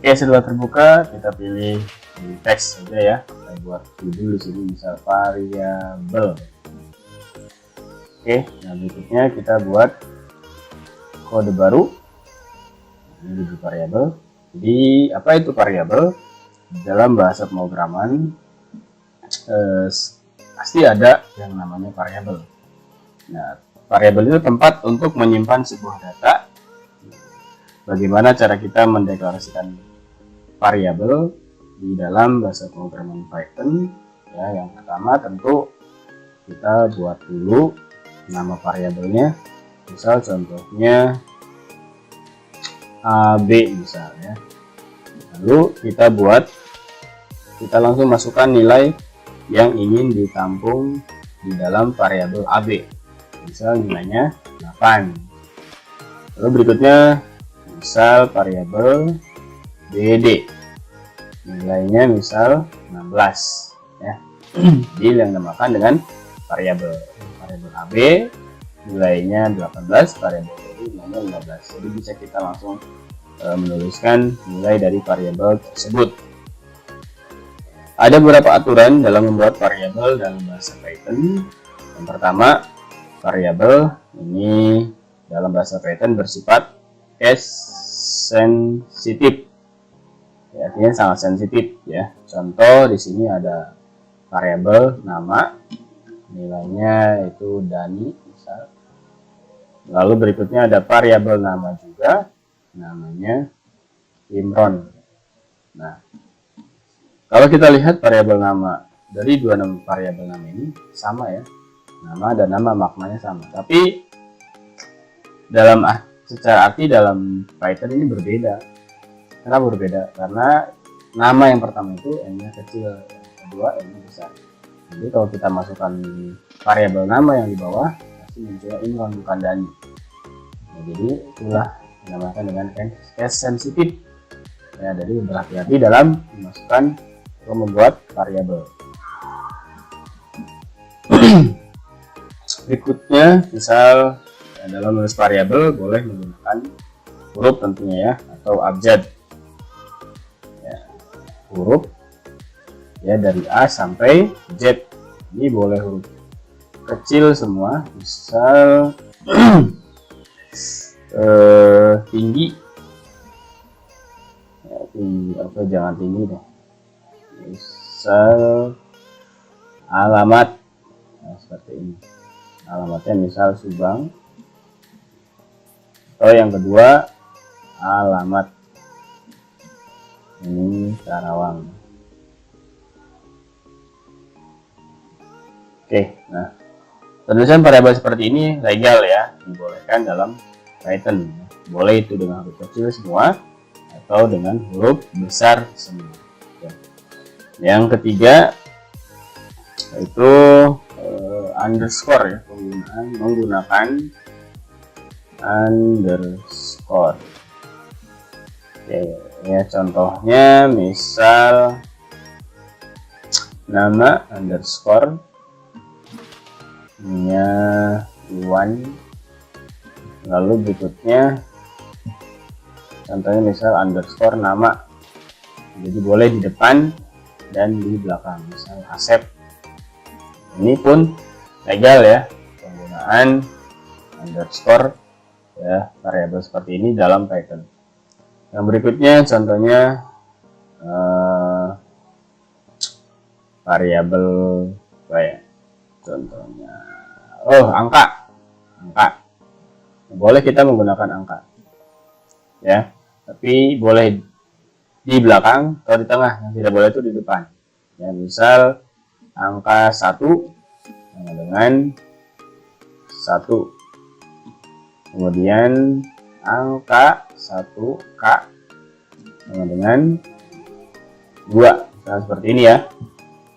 Oke, setelah terbuka kita pilih di teks saja ya. Kita buat judul di sini misal variabel. Oke, nah berikutnya kita buat kode baru. Ini di variabel. Jadi apa itu variabel? Dalam bahasa pemrograman pasti ada yang namanya variabel. Nah, variabel itu tempat untuk menyimpan sebuah data. Bagaimana cara kita mendeklarasikan variabel di dalam bahasa pemrograman Python? Ya, yang pertama tentu kita buat dulu nama variabelnya. Misal contohnya AB misalnya. Lalu kita langsung masukkan nilai yang ingin ditampung di dalam variabel AB. Misal nilainya 8. Lalu berikutnya misal variabel BD, nilainya misal 16 ya. Jadi yang dinamakan dengan variabel AB, nilainya 18, variabel BD nilainya 15. Jadi bisa kita langsung menuliskan nilai dari variabel tersebut. Ada beberapa aturan dalam membuat variabel dalam bahasa Python. Yang pertama, variabel ini dalam bahasa Python bersifat case sensitif. Ya, artinya sangat sensitif ya. Contoh di sini ada variabel nama, nilainya itu Dani misal. Lalu berikutnya ada variabel nama juga, namanya Imron. Nah, kalau kita lihat variabel nama dari dua variabel nama ini sama ya, nama dan nama maknanya sama, tapi secara arti dalam Python ini berbeda. Kenapa berbeda? Karena nama yang pertama itu n-nya kecil, yang kedua n-nya besar. Jadi kalau kita masukkan variabel nama yang di bawah, pasti munculnya Imron bukan Dani. Nah, jadi itulah dinamakan dengan case sensitif. Ya, jadi berhati-hati dalam memasukkan atau membuat variabel. Berikutnya, misal dalam menulis variabel boleh menggunakan huruf tentunya ya, atau abjad. Ya, huruf ya dari A sampai Z. Ini boleh huruf kecil semua, misal tinggi ya, tinggi atau jangan tinggi deh, misal alamat. Nah, seperti ini alamatnya misal Subang, atau yang kedua alamat ini Karawang. Oke, nah penulisan variabel seperti ini legal ya, dibolehkan dalam Python. Boleh itu dengan huruf kecil semua atau dengan huruf besar semua. Oke. Yang ketiga yaitu underscore ya, menggunakan underscore. Oke, ya contohnya misal nama underscore nya Iwan, lalu berikutnya contohnya misal underscore nama, jadi boleh di depan dan di belakang, misal Asep. Ini pun legal ya, penggunaan underscore ya variabel seperti ini dalam Python. Yang berikutnya contohnya variabel apa ya, contohnya angka. Boleh kita menggunakan angka ya, tapi boleh di belakang atau di tengah, yang tidak boleh itu di depan ya. Misal angka 1 dengan 1, kemudian angka 1K dengan 2, nah, seperti ini ya.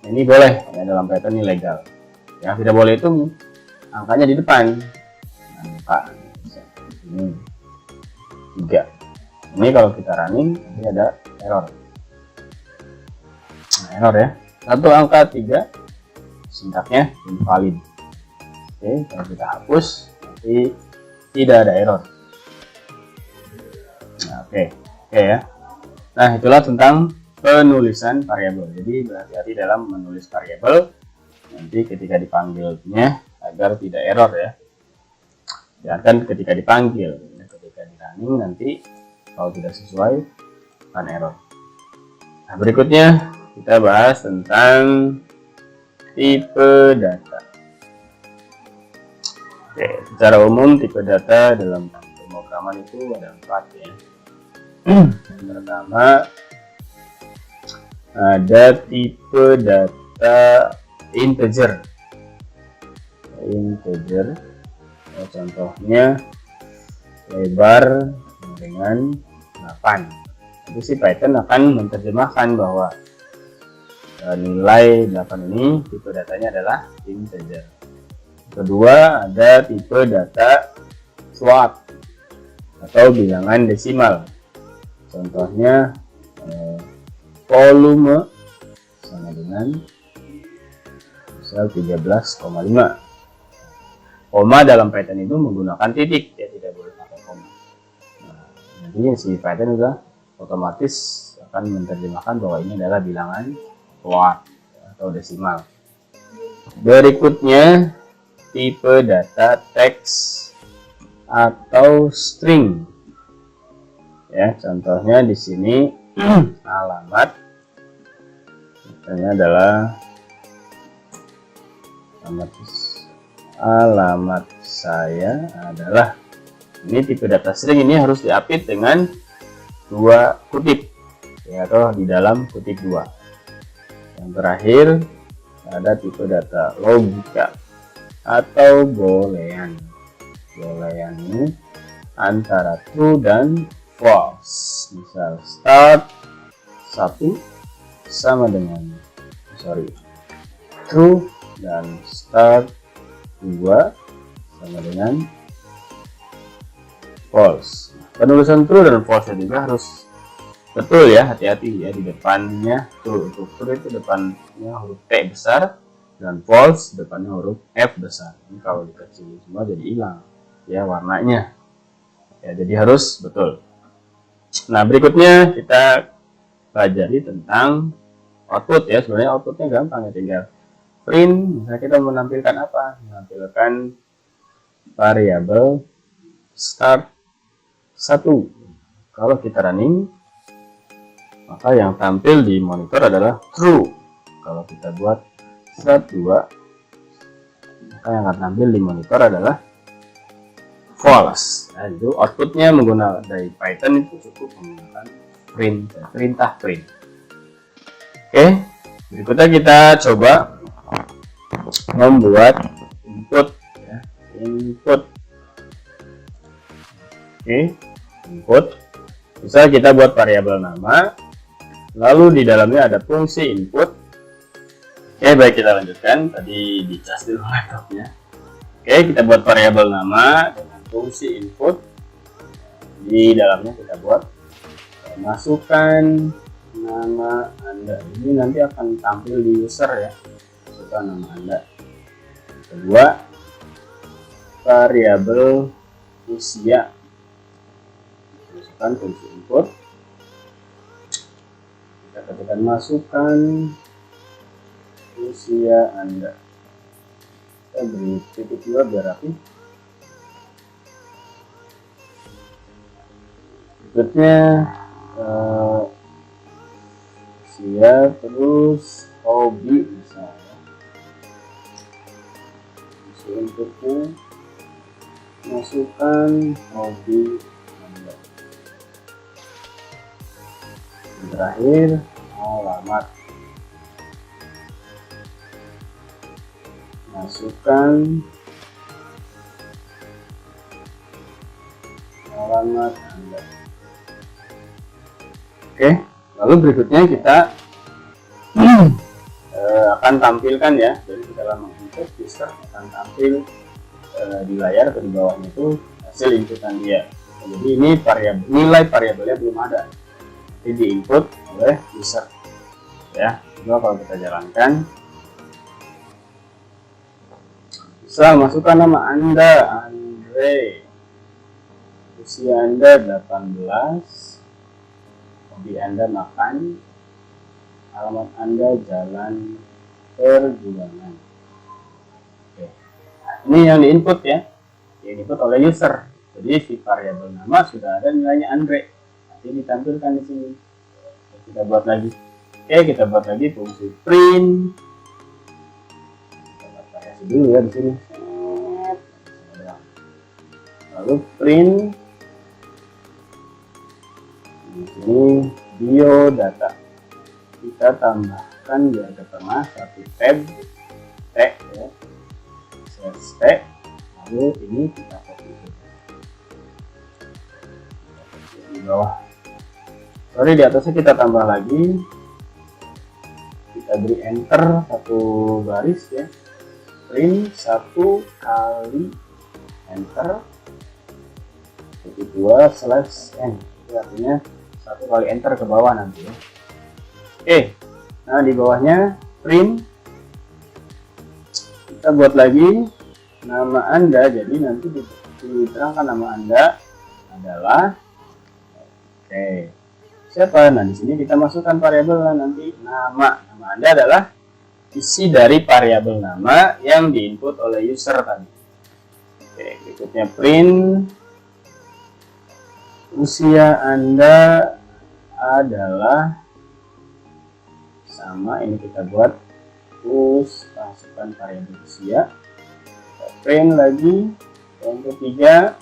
Ini boleh ya, dalam Python ini legal. Yang tidak boleh itu angkanya di depan, angka ini 3. Ini kalau kita running ini ada error. Nah, error ya, satu angka 3 sintaknya invalid. Oke, kalau kita hapus nanti tidak ada error. Nah, oke ya. Nah, itulah tentang penulisan variabel. Jadi berhati-hati dalam menulis variabel nanti ketika dipanggilnya agar tidak error ya. Jangan ketika dipanggil, ketika di running nanti kalau tidak sesuai akan error. Nah, berikutnya kita bahas tentang tipe data. Oke, secara umum tipe data dalam pemrograman itu ada 4 ya. Yang pertama ada tipe data integer. Ya, contohnya lebar dengan 8. Jadi si Python akan menerjemahkan bahwa nilai 8 ini tipe datanya adalah integer. Kedua ada tipe data float atau bilangan desimal. Contohnya volume sama dengan misal 13,5. Koma dalam Python itu menggunakan titik, ya tidak boleh pakai koma. Nah, jadi si Python sudah otomatis akan menerjemahkan bahwa ini adalah bilangan float atau desimal. Berikutnya tipe data teks atau string. Ya, contohnya di sini alamat misalnya adalah alamat saya adalah, ini tipe data string, ini harus diapit dengan 2 kutip ya, atau di dalam kutip 2. Yang terakhir ada tipe data logika atau boolean. Boolean ini antara true dan false. Misal start 1 sama dengan true dan start 2 sama dengan false. Penulisan true dan false juga harus betul ya, hati-hati ya, di depannya true itu depannya huruf T besar dan false depannya huruf F besar. Ini kalau dikecilin semua jadi hilang ya warnanya. Ya, jadi harus betul. Nah, berikutnya kita pelajari tentang output ya. Sebenarnya outputnya gampang ya, tinggal print. Misalnya kita menampilkan apa? Menampilkan variabel start 1. Kalau kita running, maka yang tampil di monitor adalah true. Kalau kita buat start 2, maka yang akan tampil di monitor adalah false. Nah, itu outputnya menggunakan dari Python itu cukup menggunakan print, perintah print. Oke, berikutnya kita coba membuat input ya, input. Oke, input. Bisa kita buat variabel nama, lalu di dalamnya ada fungsi input. Oke, baik, kita lanjutkan. Tadi dicas dulu laptopnya. Oke, kita buat variabel nama dengan fungsi input. Di dalamnya kita buat masukkan nama Anda. Ini nanti akan tampil di user ya. Masukkan nama Anda. Kedua, variabel usia. Masukkan fungsi input. Kita ketikkan masukkan usia Anda. Kita beri titik 2 biar rapi. Berikutnya usia, terus hobi misalnya. Inputnya masukkan hobi Anda. Yang terakhir alamat. Masukkan alamat Anda. Oke, lalu berikutnya kita akan tampilkan ya, jadi kita dalam input user akan tampil di layar atau di bawahnya itu hasil inputan dia. Jadi ini variabel, nilai variabelnya belum ada, nanti di input oleh user ya. Coba kalau kita jalankan, bisa masukkan nama Anda, Andre, usia Anda 18, hobi Anda makan, alamat Anda Jalan Perjuangan. Oke. Nah, ini yang diinput ya, diinput oleh user. Jadi si variabel nama sudah ada nilainya Andre, nanti ditampilkan di sini. Kita buat lagi. Oke, kita buat lagi fungsi print. Kita buat variasi dulu ya di sini. Lalu print di sini biodata. Kita tambahkan di tengah satu tab T ya, T. Lalu ini kita copy di bawah. Sorry, di atasnya kita tambah lagi. Kita beri enter satu baris ya. Print 1 kali enter. /n. Itu artinya 1 kali enter ke bawah nanti ya. Oke. Nah, di bawahnya print. Kita buat lagi nama Anda. Jadi nanti diterangkan nama Anda adalah siapa? Nah, di sini kita masukkan variabel nanti nama. Nama Anda adalah isi dari variabel nama yang diinput oleh user tadi. Oke, berikutnya print usia Anda adalah sama, ini kita buat terus masukkan variabel usia. Kita print lagi. Yang ketiga,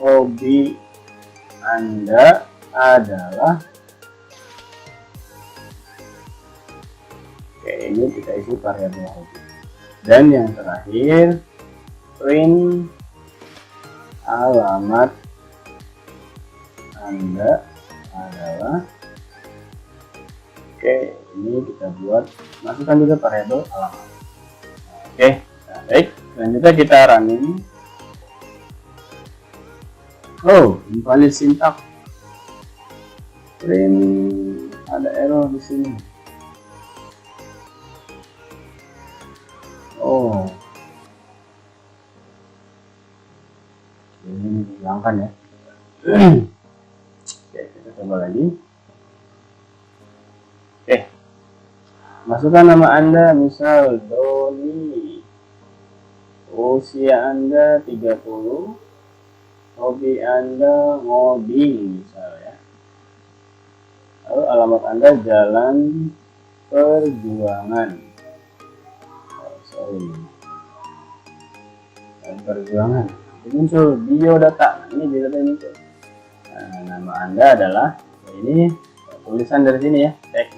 hobi Anda adalah, oke, ini kita isi variabel hobi. Dan yang terakhir, print alamat Anda adalah, oke, ini kita buat masukkan juga variabel alamat. Oke, nah, baik, selanjutnya kita running. Oh, invalid syntax. Print ada error di sini. Oh, ini dihilangkan ya. Oke, kita coba lagi. Oke, masukkan nama Anda, misal Doni. Usia Anda 30. Hobi Anda ngoding misal ya. Lalu alamat Anda Jalan Perjuangan. Jalan Perjuangan. Muncul biodata. Nah, ini biodata muncul. Nah, nama Anda adalah, ini tulisan dari sini ya, teks.